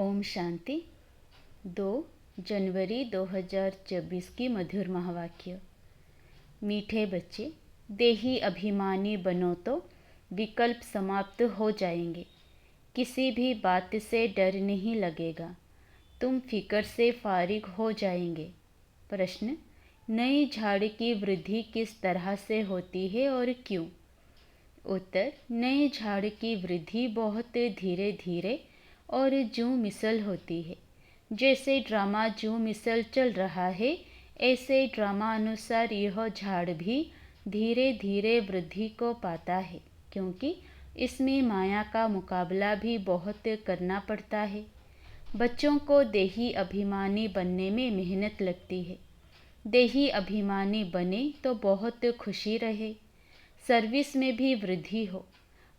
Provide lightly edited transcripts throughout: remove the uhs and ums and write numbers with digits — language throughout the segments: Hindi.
ओम शांति। 2 जनवरी 2024 की मधुर महावाक्य। मीठे बच्चे, देही अभिमानी बनो तो विकल्प समाप्त हो जाएंगे। किसी भी बात से डर नहीं लगेगा। तुम फिक्र से फारिग हो जाएंगे। प्रश्न: नई झाड़ की वृद्धि किस तरह से होती है और क्यों? उत्तर: नए झाड़ की वृद्धि बहुत धीरे धीरे और ज्यों मिसल होती है। जैसे ड्रामा ज्यों मिसल चल रहा है, ऐसे ड्रामा अनुसार यह झाड़ भी धीरे धीरे वृद्धि को पाता है, क्योंकि इसमें माया का मुकाबला भी बहुत करना पड़ता है। बच्चों को देही अभिमानी बनने में मेहनत लगती है। देही अभिमानी बने तो बहुत खुशी रहे, सर्विस में भी वृद्धि हो,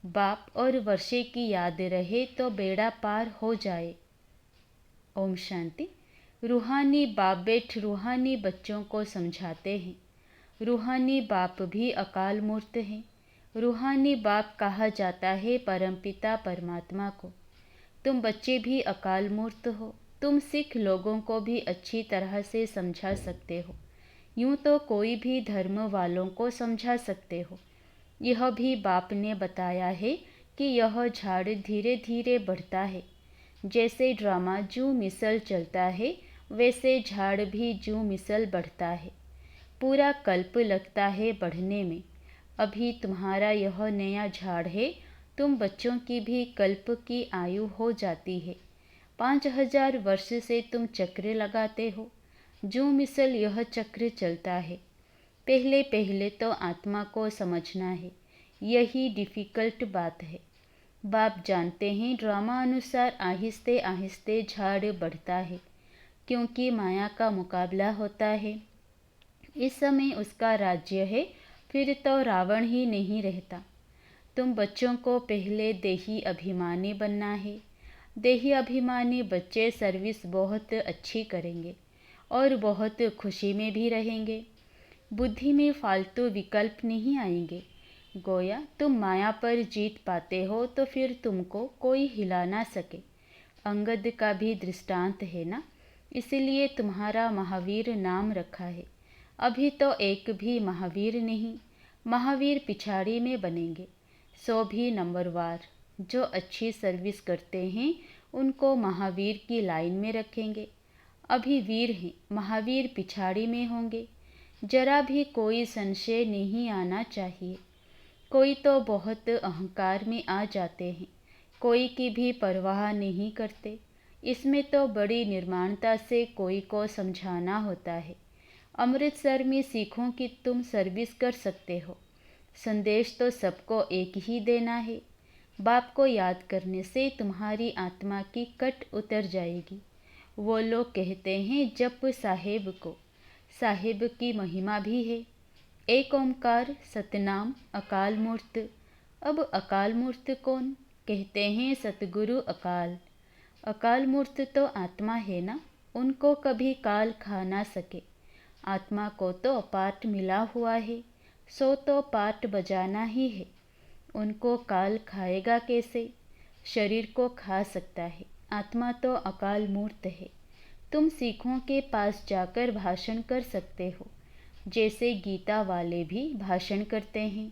बाप और वर्षे की याद रहे तो बेड़ा पार हो जाए। ओम शांति। रूहानी बाप बेट रूहानी बच्चों को समझाते हैं। रूहानी बाप भी अकाल मूर्त हैं। रूहानी बाप कहा जाता है परमपिता परमात्मा को। तुम बच्चे भी अकाल मूर्त हो। तुम सिख लोगों को भी अच्छी तरह से समझा सकते हो। यूं तो कोई भी धर्म वालों को समझा सकते हो। यह भी बाप ने बताया है कि यह झाड़ धीरे धीरे बढ़ता है। जैसे ड्रामा ज्यों मिसल चलता है, वैसे झाड़ भी ज्यों मिसल बढ़ता है। पूरा कल्प लगता है बढ़ने में। अभी तुम्हारा यह नया झाड़ है, तुम बच्चों की भी कल्प की आयु हो जाती है। 5000 वर्ष से तुम चक्र लगाते हो। ज्यों मिसल यह चक्र चलता है। पहले पहले तो आत्मा को समझना है, यही डिफ़िकल्ट बात है। बाप जानते हैं ड्रामा अनुसार आहिस्ते आहिस्ते झाड़ बढ़ता है, क्योंकि माया का मुकाबला होता है। इस समय उसका राज्य है, फिर तो रावण ही नहीं रहता। तुम बच्चों को पहले देही अभिमानी बनना है। देही अभिमानी बच्चे सर्विस बहुत अच्छी करेंगे और बहुत खुशी में भी रहेंगे। बुद्धि में फालतू विकल्प नहीं आएंगे। गोया तुम माया पर जीत पाते हो तो फिर तुमको कोई हिला ना सके। अंगद का भी दृष्टांत है ना, इसलिए तुम्हारा महावीर नाम रखा है। अभी तो एक भी महावीर नहीं, महावीर पिछाड़ी में बनेंगे। 100 भी नंबरवार जो अच्छी सर्विस करते हैं उनको महावीर की लाइन में रखेंगे। अभी वीर हैं, महावीर पिछाड़ी में होंगे। जरा भी कोई संशय नहीं आना चाहिए। कोई तो बहुत अहंकार में आ जाते हैं, कोई की भी परवाह नहीं करते। इसमें तो बड़ी निर्माणता से कोई को समझाना होता है। अमृतसर में सिखों की तुम सर्विस कर सकते हो। संदेश तो सबको एक ही देना है। बाप को याद करने से तुम्हारी आत्मा की कट उतर जाएगी। वो लोग कहते हैं जप साहेब को। साहिब की महिमा भी है। एक ओंकार, सतनाम, अकाल मूर्त। अब अकाल मूर्त कौन? कहते हैं सतगुरु अकाल। अकाल मूर्त तो आत्मा है ना, उनको कभी काल खा ना सके। आत्मा को तो पाठ मिला हुआ है, सो तो पाठ बजाना ही है। उनको काल खाएगा कैसे? शरीर को खा सकता है, आत्मा तो अकाल मूर्त है। तुम सिखों के पास जाकर भाषण कर सकते हो, जैसे गीता वाले भी भाषण करते हैं।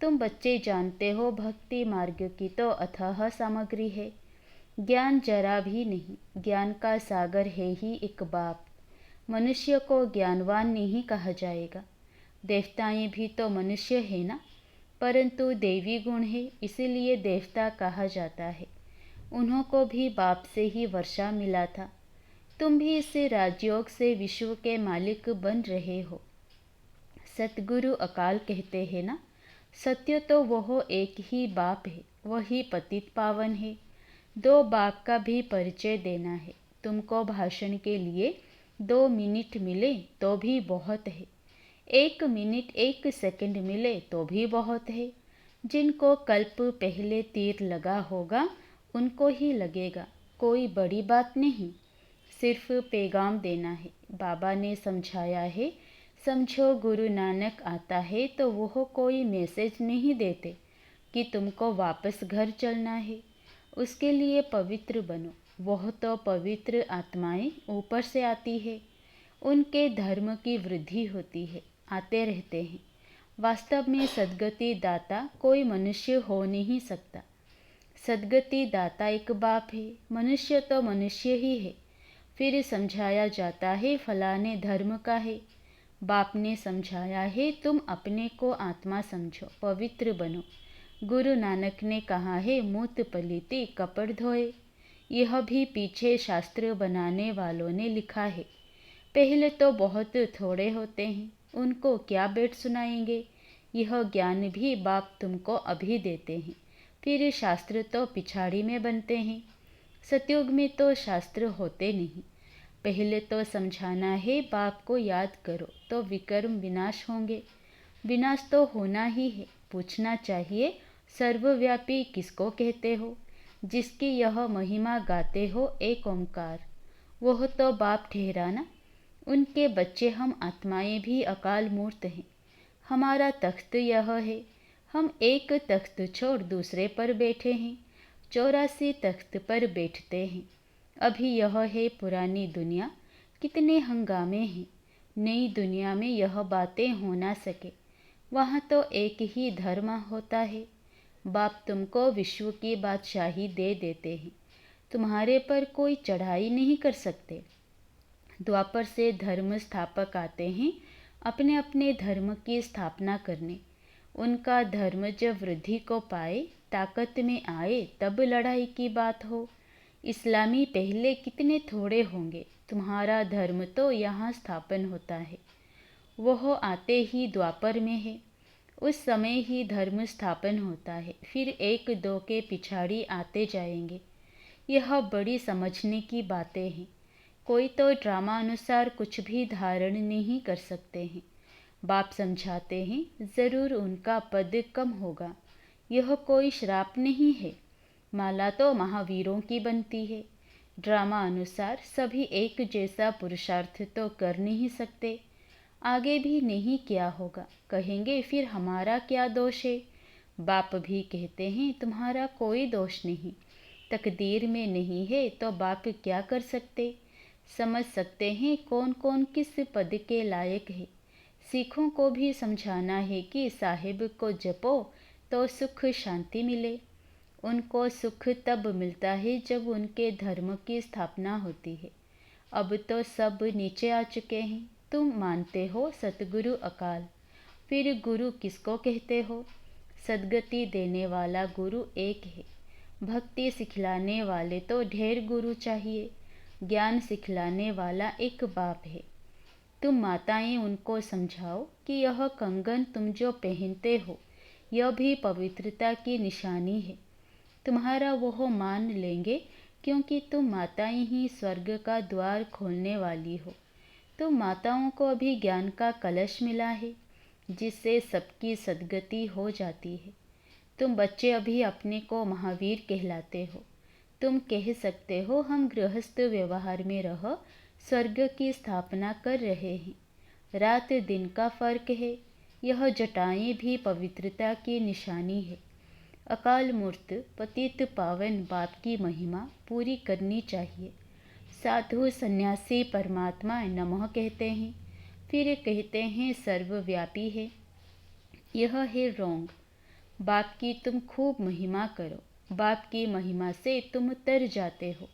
तुम बच्चे जानते हो भक्ति मार्ग की तो अथाह सामग्री है। ज्ञान जरा भी नहीं, ज्ञान का सागर है ही एक बाप। मनुष्य को ज्ञानवान नहीं कहा जाएगा। देवताएं भी तो मनुष्य है ना, परंतु देवी गुण है, इसीलिए देवता कहा जाता है। उन्हों को भी बाप से ही वर्षा मिला था। तुम भी इस राजयोग से विश्व के मालिक बन रहे हो। सतगुरु अकाल कहते हैं ना, सत्य तो वह एक ही बाप है, वही पतित पावन है। 2 बाप का भी परिचय देना है। तुमको भाषण के लिए 2 मिनट मिले तो भी बहुत है। 1 मिनट 1 सेकंड मिले तो भी बहुत है। जिनको कल्प पहले तीर लगा होगा उनको ही लगेगा, कोई बड़ी बात नहीं। सिर्फ पैगाम देना है। बाबा ने समझाया है, समझो गुरु नानक आता है तो वह कोई मैसेज नहीं देते कि तुमको वापस घर चलना है। उसके लिए पवित्र बनो, वह तो पवित्र आत्माएं ऊपर से आती है, उनके धर्म की वृद्धि होती है, आते रहते हैं। वास्तव में सद्गति दाता कोई मनुष्य हो नहीं सकता। सद्गति दाता एक बाप है, मनुष्य तो मनुष्य ही है। फिर समझाया जाता है फलाने धर्म का है। बाप ने समझाया है तुम अपने को आत्मा समझो, पवित्र बनो। गुरु नानक ने कहा है मूत पलीती कपड़ धोए। यह भी पीछे शास्त्र बनाने वालों ने लिखा है। पहले तो बहुत थोड़े होते हैं, उनको क्या बैठ सुनाएंगे। यह ज्ञान भी बाप तुमको अभी देते हैं, फिर शास्त्र तो पिछाड़ी में बनते हैं। सतयुग में तो शास्त्र होते नहीं। पहले तो समझाना है बाप को याद करो तो विकर्म विनाश होंगे। विनाश तो होना ही है। पूछना चाहिए सर्वव्यापी किसको कहते हो, जिसकी यह महिमा गाते हो एक ओंकार। वह तो बाप ठहराना। उनके बच्चे हम आत्माएं भी अकाल मूर्त हैं। हमारा तख्त यह है। हम एक तख्त छोड़ दूसरे पर बैठे हैं, 84 तख्त पर बैठते हैं। अभी यह है पुरानी दुनिया, कितने हंगामे हैं। नई दुनिया में यह बातें हो ना सके। वहाँ तो एक ही धर्म होता है। बाप तुमको विश्व की बादशाही दे देते हैं, तुम्हारे पर कोई चढ़ाई नहीं कर सकते। द्वापर से धर्म स्थापक आते हैं अपने अपने धर्म की स्थापना करने। उनका धर्म जब वृद्धि को पाए, ताकत में आए, तब लड़ाई की बात हो। इस्लामी पहले कितने थोड़े होंगे। तुम्हारा धर्म तो यहाँ स्थापन होता है, वह आते ही द्वापर में है। उस समय ही धर्म स्थापन होता है, फिर एक दो के पिछाड़ी आते जाएंगे। यह बड़ी समझने की बातें हैं। कोई तो ड्रामा अनुसार कुछ भी धारण नहीं कर सकते हैं। बाप समझाते हैं ज़रूर उनका पद कम होगा। यह कोई श्राप नहीं है। माला तो महावीरों की बनती है। ड्रामा अनुसार सभी एक जैसा पुरुषार्थ तो कर नहीं सकते। आगे भी नहीं क्या होगा, कहेंगे फिर हमारा क्या दोष है। बाप भी कहते हैं तुम्हारा कोई दोष नहीं। तकदीर में नहीं है तो बाप क्या कर सकते। समझ सकते हैं कौन कौन किस पद के लायक है। सिखों को भी समझाना है कि साहिब को जपो तो सुख शांति मिले। उनको सुख तब मिलता है जब उनके धर्म की स्थापना होती है। अब तो सब नीचे आ चुके हैं। तुम मानते हो सतगुरु अकाल, फिर गुरु किसको कहते हो। सद्गति देने वाला गुरु एक है। भक्ति सिखलाने वाले तो ढेर गुरु चाहिए। ज्ञान सिखलाने वाला एक बाप है। तुम माताएं उनको समझाओ कि यह कंगन तुम जो पहनते हो, यह भी पवित्रता की निशानी है। तुम्हारा वह मान लेंगे, क्योंकि तुम माताएं ही स्वर्ग का द्वार खोलने वाली हो। तुम माताओं को अभी ज्ञान का कलश मिला है, जिससे सबकी सद्गति हो जाती है। तुम बच्चे अभी अपने को महावीर कहलाते हो। तुम कह सकते हो हम गृहस्थ व्यवहार में रह स्वर्ग की स्थापना कर रहे हैं। रात दिन का फर्क है। यह जटाएं भी पवित्रता की निशानी है। अकाल मूर्त पतित पावन बाप की महिमा पूरी करनी चाहिए। साधु सन्यासी परमात्मा नमः कहते हैं, फिर कहते हैं सर्वव्यापी है। यह है रोंग। बाप की तुम खूब महिमा करो। बाप की महिमा से तुम तर जाते हो।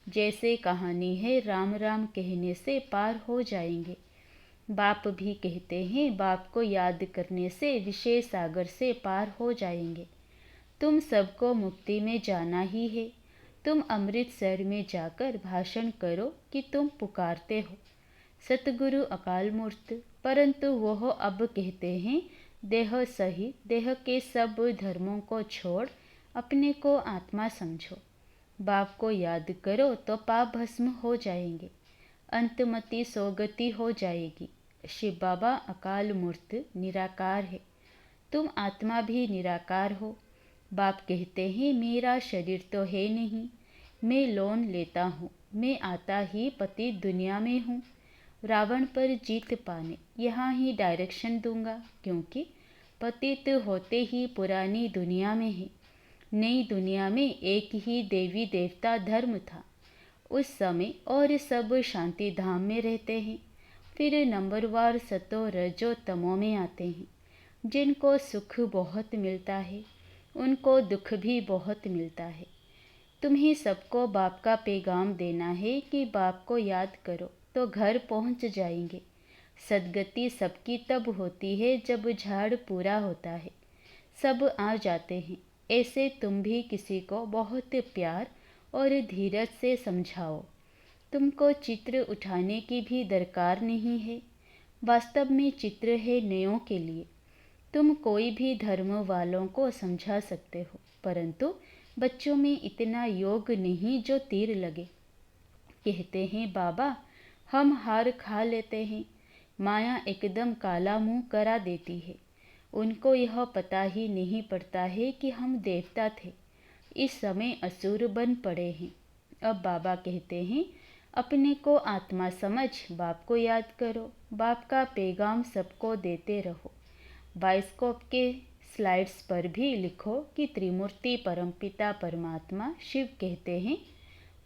जैसे कहानी है राम राम कहने से पार हो जाएंगे। बाप भी कहते हैं बाप को याद करने से विषय सागर से पार हो जाएंगे। तुम सबको मुक्ति में जाना ही है। तुम अमृतसर में जाकर भाषण करो कि तुम पुकारते हो सतगुरु अकाल मूर्त, परंतु वह अब कहते हैं देह सही, देह के सब धर्मों को छोड़ अपने को आत्मा समझो। बाप को याद करो तो पाप भस्म हो जाएंगे, अंतमति सोगति हो जाएगी। शिव बाबा अकाल मूर्त निराकार है। तुम आत्मा भी निराकार हो। बाप कहते हैं मेरा शरीर तो है नहीं, मैं लोन लेता हूँ, मैं आता ही पति दुनिया में हूँ। रावण पर जीत पाने यहाँ ही डायरेक्शन दूंगा, क्योंकि पतित होते ही पुरानी दुनिया में है। नई दुनिया में एक ही देवी देवता धर्म था। उस समय और सब शांति धाम में रहते हैं। फिर नंबरवार सतो रजो तमो में आते हैं। जिनको सुख बहुत मिलता है उनको दुख भी बहुत मिलता है। तुम्हें सबको बाप का पैगाम देना है कि बाप को याद करो तो घर पहुंच जाएंगे। सद्गति सबकी तब होती है जब झाड़ पूरा होता है, सब आ जाते हैं। ऐसे तुम भी किसी को बहुत प्यार और धीरज से समझाओ। तुमको चित्र उठाने की भी दरकार नहीं है। वास्तव में चित्र है नयों के लिए। तुम कोई भी धर्म वालों को समझा सकते हो, परंतु बच्चों में इतना योग नहीं जो तीर लगे। कहते हैं बाबा हम हार खा लेते हैं, माया एकदम काला मुंह करा देती है। उनको यह पता ही नहीं पड़ता है कि हम देवता थे, इस समय असुर बन पड़े हैं। अब बाबा कहते हैं अपने को आत्मा समझ बाप को याद करो, बाप का पैगाम सबको देते रहो। बाइस्कोप के स्लाइड्स पर भी लिखो कि त्रिमूर्ति परमपिता परमात्मा शिव कहते हैं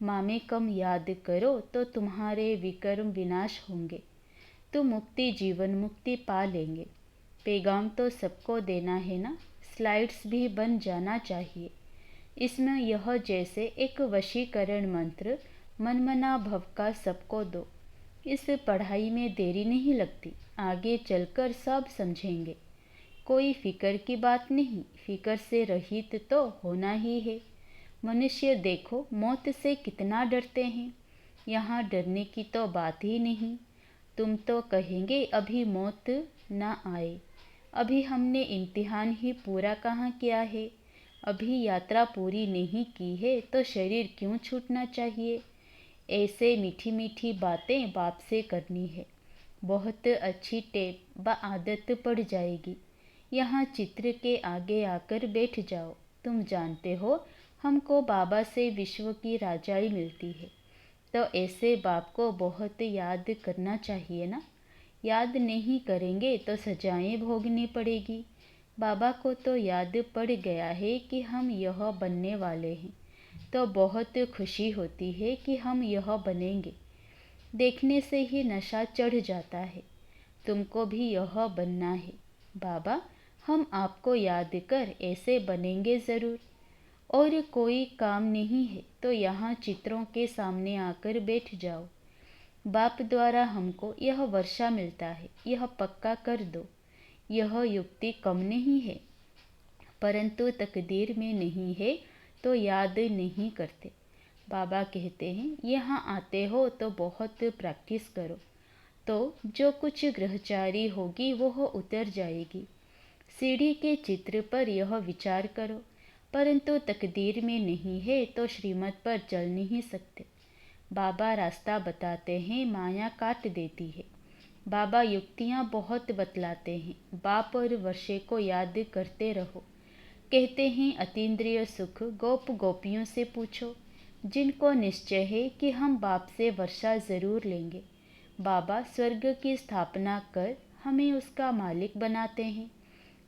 मामे कम याद करो तो तुम्हारे विकर्म विनाश होंगे, तुम मुक्ति जीवन मुक्ति पा लेंगे। पैगाम तो सबको देना है ना, स्लाइड्स भी बन जाना चाहिए। इसमें यह जैसे एक वशीकरण मंत्र मनमना भव का सबको दो। इस पढ़ाई में देरी नहीं लगती, आगे चलकर सब समझेंगे। कोई फिक्र की बात नहीं, फिक्र से रहित तो होना ही है। मनुष्य देखो मौत से कितना डरते हैं, यहाँ डरने की तो बात ही नहीं। तुम तो कहेंगे अभी मौत ना आए, अभी हमने इम्तिहान ही पूरा कहाँ किया है, अभी यात्रा पूरी नहीं की है तो शरीर क्यों छूटना चाहिए। ऐसे मीठी मीठी बातें बाप से करनी है, बहुत अच्छी टेप व आदत पड़ जाएगी। यहाँ चित्र के आगे आकर बैठ जाओ। तुम जानते हो हमको बाबा से विश्व की राजाई मिलती है, तो ऐसे बाप को बहुत याद करना चाहिए ना। याद नहीं करेंगे तो सजाएं भोगनी पड़ेगी। बाबा को तो याद पड़ गया है कि हम यह बनने वाले हैं, तो बहुत खुशी होती है कि हम यह बनेंगे। देखने से ही नशा चढ़ जाता है। तुमको भी यह बनना है। बाबा हम आपको याद कर ऐसे बनेंगे ज़रूर। और कोई काम नहीं है तो यहाँ चित्रों के सामने आकर बैठ जाओ। बाप द्वारा हमको यह वर्षा मिलता है, यह पक्का कर दो। यह युक्ति कम नहीं है, परंतु तकदीर में नहीं है तो याद नहीं करते। बाबा कहते हैं यहाँ आते हो तो बहुत प्रैक्टिस करो, तो जो कुछ ग्रहचारी होगी वह उतर जाएगी। सीढ़ी के चित्र पर यह विचार करो, परंतु तकदीर में नहीं है तो श्रीमत पर चल नहीं सकते। बाबा रास्ता बताते हैं, माया काट देती है। बाबा युक्तियाँ बहुत बतलाते हैं। बाप और वर्षे को याद करते रहो। कहते हैं अतीन्द्रिय सुख गोप गोपियों से पूछो, जिनको निश्चय है कि हम बाप से वर्षा ज़रूर लेंगे। बाबा स्वर्ग की स्थापना कर हमें उसका मालिक बनाते हैं।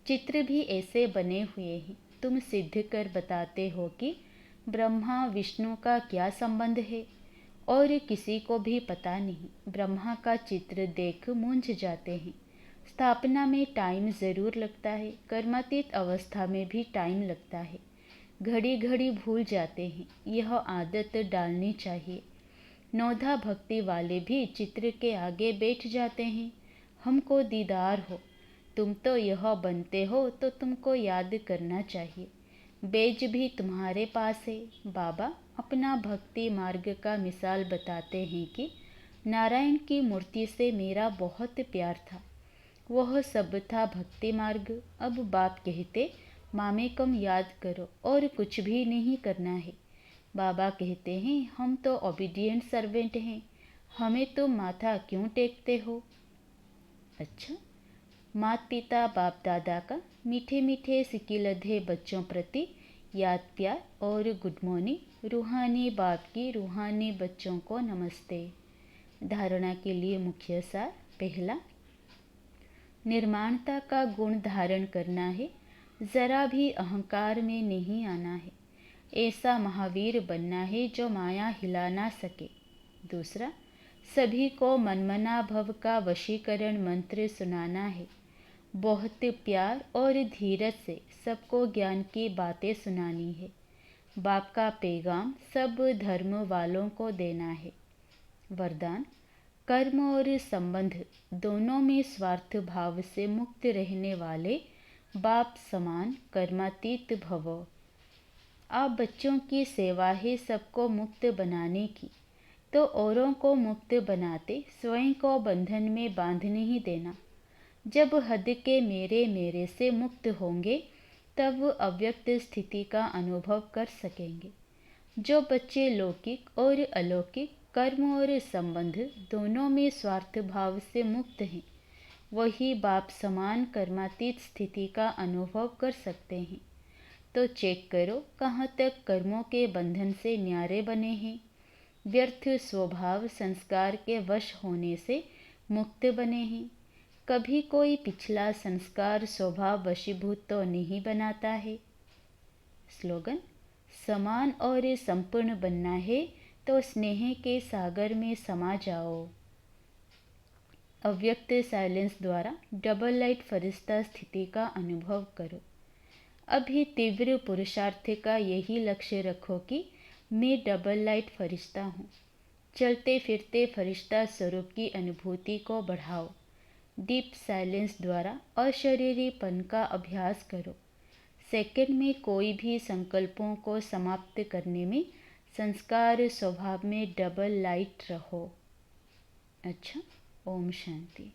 चित्र भी ऐसे बने हुए हैं। तुम सिद्ध कर बताते हो कि ब्रह्मा विष्णु का क्या संबंध है, और किसी को भी पता नहीं। ब्रह्मा का चित्र देख मूंझ जाते हैं। स्थापना में टाइम ज़रूर लगता है, कर्मातीत अवस्था में भी टाइम लगता है। घड़ी घड़ी भूल जाते हैं, यह आदत डालनी चाहिए। नौधा भक्ति वाले भी चित्र के आगे बैठ जाते हैं। हमको दीदार हो, तुम तो यह बनते हो तो तुमको याद करना चाहिए। बेज भी तुम्हारे पास है। बाबा अपना भक्ति मार्ग का मिसाल बताते हैं कि नारायण की मूर्ति से मेरा बहुत प्यार था, वह सब था भक्ति मार्ग। अब बाप कहते मामे कम याद करो और कुछ भी नहीं करना है। बाबा कहते हैं हम तो ओबीडिएंट सर्वेंट हैं, हमें तो माथा क्यों टेकते हो। अच्छा, माता पिता बाप दादा का मीठे मीठे सिकिलधे बच्चों प्रति याद प्यार और गुड मॉर्निंग। रूहानी बाप की रूहानी बच्चों को नमस्ते। धारणा के लिए मुख्य सार। पहला, निर्माणता का गुण धारण करना है, ज़रा भी अहंकार में नहीं आना है। ऐसा महावीर बनना है जो माया हिला ना सके। दूसरा, सभी को मनमना भव का वशीकरण मंत्र सुनाना है। बहुत प्यार और धीरज से सबको ज्ञान की बातें सुनानी है। बाप का पैगाम सब धर्म वालों को देना है। वरदान, कर्म और संबंध दोनों में स्वार्थ भाव से मुक्त रहने वाले बाप समान कर्मातीत भवो। आप बच्चों की सेवा है सबको मुक्त बनाने की, तो औरों को मुक्त बनाते स्वयं को बंधन में बांध नहीं देना। जब हद के मेरे से मुक्त होंगे तब अव्यक्त स्थिति का अनुभव कर सकेंगे। जो बच्चे लौकिक और अलौकिक कर्म और संबंध दोनों में स्वार्थ भाव से मुक्त हैं, वही बाप समान कर्मातीत स्थिति का अनुभव कर सकते हैं। तो चेक करो कहाँ तक कर्मों के बंधन से न्यारे बने हैं। व्यर्थ स्वभाव संस्कार के वश होने से मुक्त बने हैं। कभी कोई पिछला संस्कार स्वभाव वशीभूत तो नहीं बनाता है। स्लोगन, समान और संपूर्ण बनना है तो स्नेह के सागर में समा जाओ। अव्यक्त साइलेंस द्वारा डबल लाइट फरिश्ता स्थिति का अनुभव करो। अभी तीव्र पुरुषार्थ का यही लक्ष्य रखो कि मैं डबल लाइट फरिश्ता हूँ। चलते फिरते फरिश्ता स्वरूप की अनुभूति को बढ़ाओ। डीप साइलेंस द्वारा अशरीरीपन का अभ्यास करो। सेकंड में कोई भी संकल्पों को समाप्त करने में संस्कार स्वभाव में डबल लाइट रहो। अच्छा, ओम शांति।